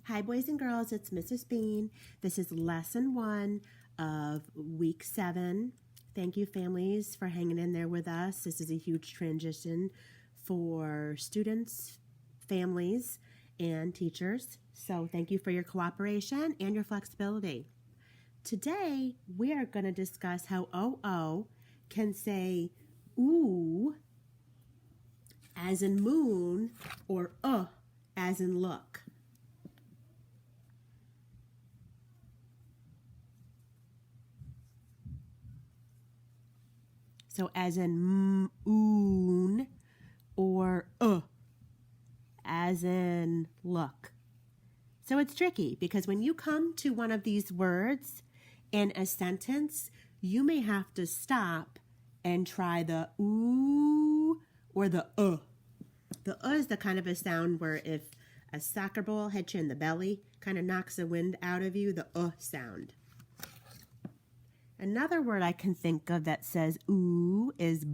Hi, boys and girls. It's Mrs. Bean. This is lesson 1 of week 7. Thank you, families, for hanging in there with us. This is a huge transition for students, families, and teachers. So thank you for your cooperation and your flexibility. Today, we are going to discuss how OO can say ooh as in moon or as in look. So as in oon or as in look. So it's tricky because when you come to one of these words in a sentence, you may have to stop and try the ooh or the The is the kind of a sound where if a soccer ball hits you in the belly, kind of knocks the wind out of you, the sound. Another word I can think of that says ooh is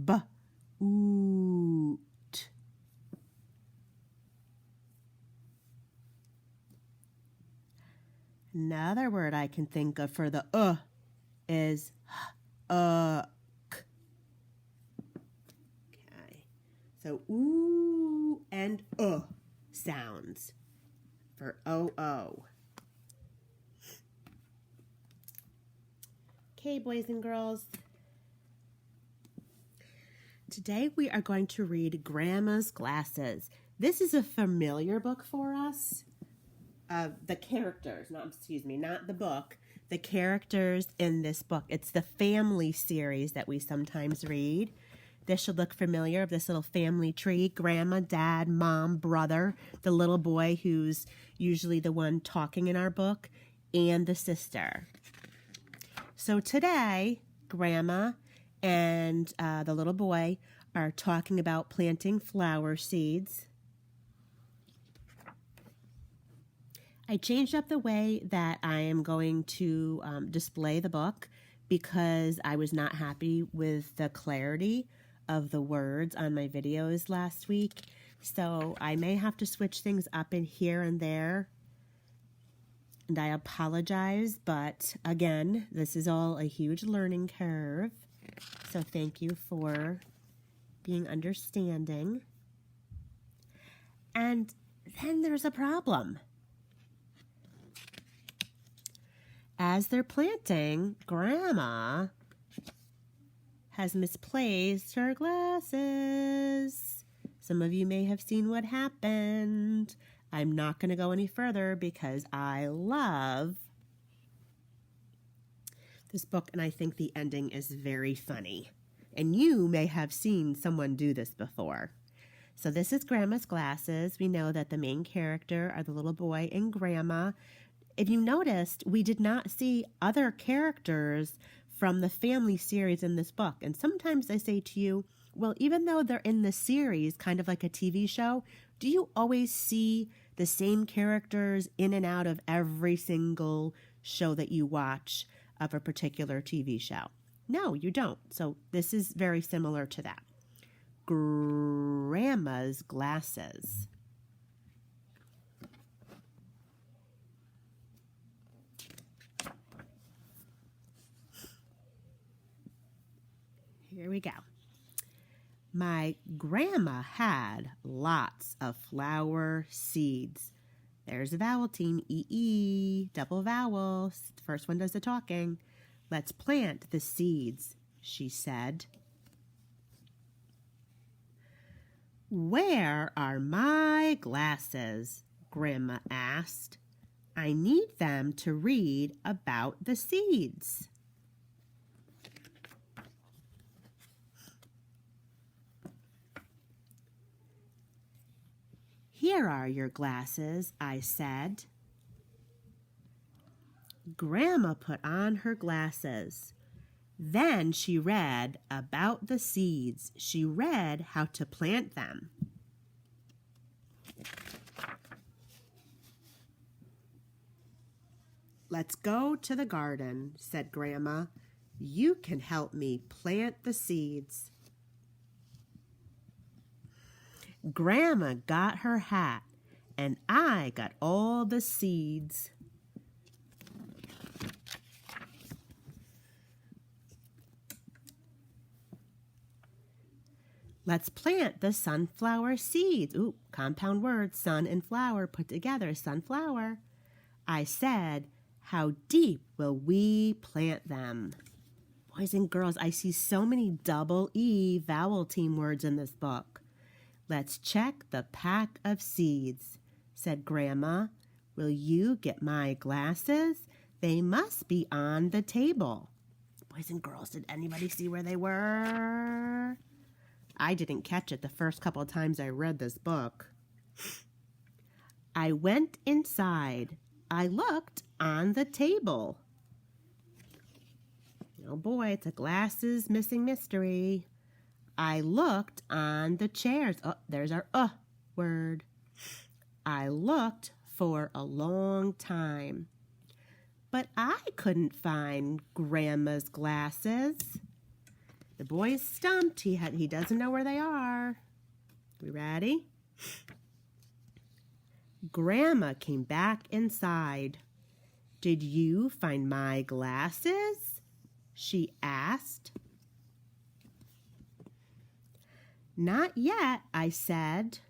oot. Another word I can think of for the is Okay. So ooh and sounds for OO. Okay, boys and girls. Today we are going to read Grandma's Glasses. This is a familiar book for us. The characters, not the book, the characters in this book. It's the family series that we sometimes read. This should look familiar, of this little family tree, grandma, dad, mom, brother, the little boy who's usually the one talking in our book, and the sister. So today, grandma and the little boy are talking about planting flower seeds. I changed up the way that I am going to display the book because I was not happy with the clarity of the words on my videos last week. So I may have to switch things up in here and there. And I apologize, but again, this is all a huge learning curve. So thank you for being understanding. And then there's a problem. As they're planting, Grandma has misplaced her glasses. Some of you may have seen what happened. I'm not going to go any further because I love this book and I think the ending is very funny. And you may have seen someone do this before. So this is Grandma's Glasses. We know that the main character are the little boy and Grandma. If you noticed, we did not see other characters from the family series in this book. And sometimes I say to you, well, even though they're in the series, kind of like a TV show, do you always see the same characters in and out of every single show that you watch of a particular TV show? No, you don't. So this is very similar to that. Grandma's Glasses. Here we go. My grandma had lots of flower seeds. There's a vowel team, E-E, double vowels. The first one does the talking. Let's plant the seeds, she said. Where are my glasses? Grandma asked. I need them to read about the seeds. Here are your glasses, I said. Grandma put on her glasses. Then she read about the seeds. She read how to plant them. Let's go to the garden, said Grandma. You can help me plant the seeds. Grandma got her hat and I got all the seeds. Let's plant the sunflower seeds. Ooh, compound words, sun and flower put together, sunflower. I said, how deep will we plant them? Boys and girls, I see so many double E vowel team words in this book. Let's check the pack of seeds, said Grandma. Will you get my glasses? They must be on the table. Boys and girls, did anybody see where they were? I didn't catch it the first couple of times I read this book. I went inside. I looked on the table. Oh boy, it's a glasses missing mystery. I looked on the chairs. Oh, there's our word. I looked for a long time, but I couldn't find Grandma's glasses. The boy's stumped. He doesn't know where they are. We ready? Grandma came back inside. Did you find my glasses? She asked. Not yet, I said.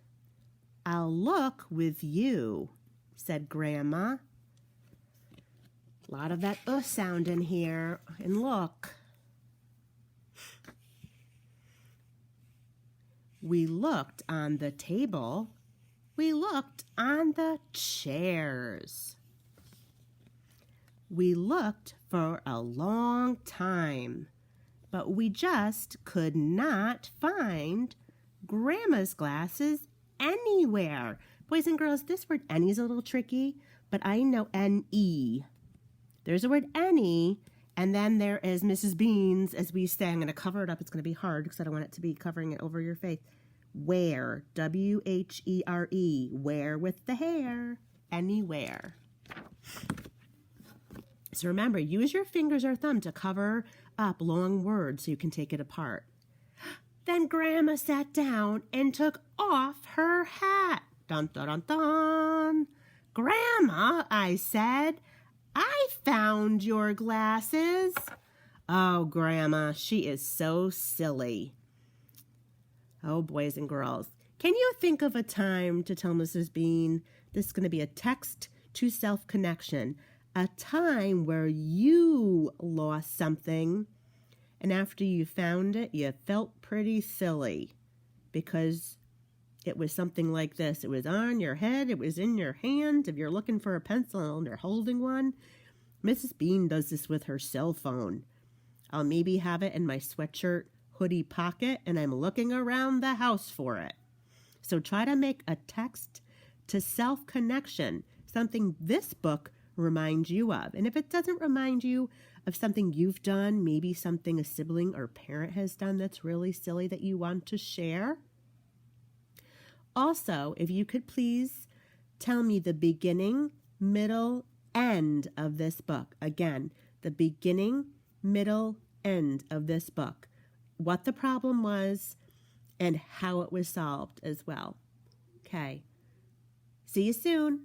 I'll look with you, said Grandma. A lot of that sound in here. And look. We looked on the table. We looked on the chairs. We looked for a long time, but we just could not find Grandma's glasses anywhere. Boys and girls, this word any is a little tricky, but I know N-E. There's a word any, and then there is Mrs. Beans, as we say. I'm going to cover it up. It's going to be hard because I don't want it to be covering it over your face. Where, W-H-E-R-E, where with the hair, anywhere. So remember, use your fingers or thumb to cover up long words so you can take it apart. Then Grandma sat down and took off her hat. Dun, dun, dun, dun. Grandma, I said, I found your glasses. Oh, Grandma, she is so silly. Oh, boys and girls, can you think of a time to tell Mrs. Bean this is going to be a text to self connection, a time where you lost something and after you found it, you felt pretty silly because it was something like this. It was on your head. It was in your hand. If you're looking for a pencil and you're holding one, Mrs. Bean does this with her cell phone. I'll maybe have it in my sweatshirt hoodie pocket and I'm looking around the house for it. So try to make a text to self connection, something this book reminds you of. And if it doesn't remind you of something you've done, maybe something a sibling or parent has done that's really silly that you want to share. Also, if you could please tell me the beginning, middle, end of this book. Again, the beginning, middle, end of this book. What the problem was and how it was solved as well. Okay. See you soon.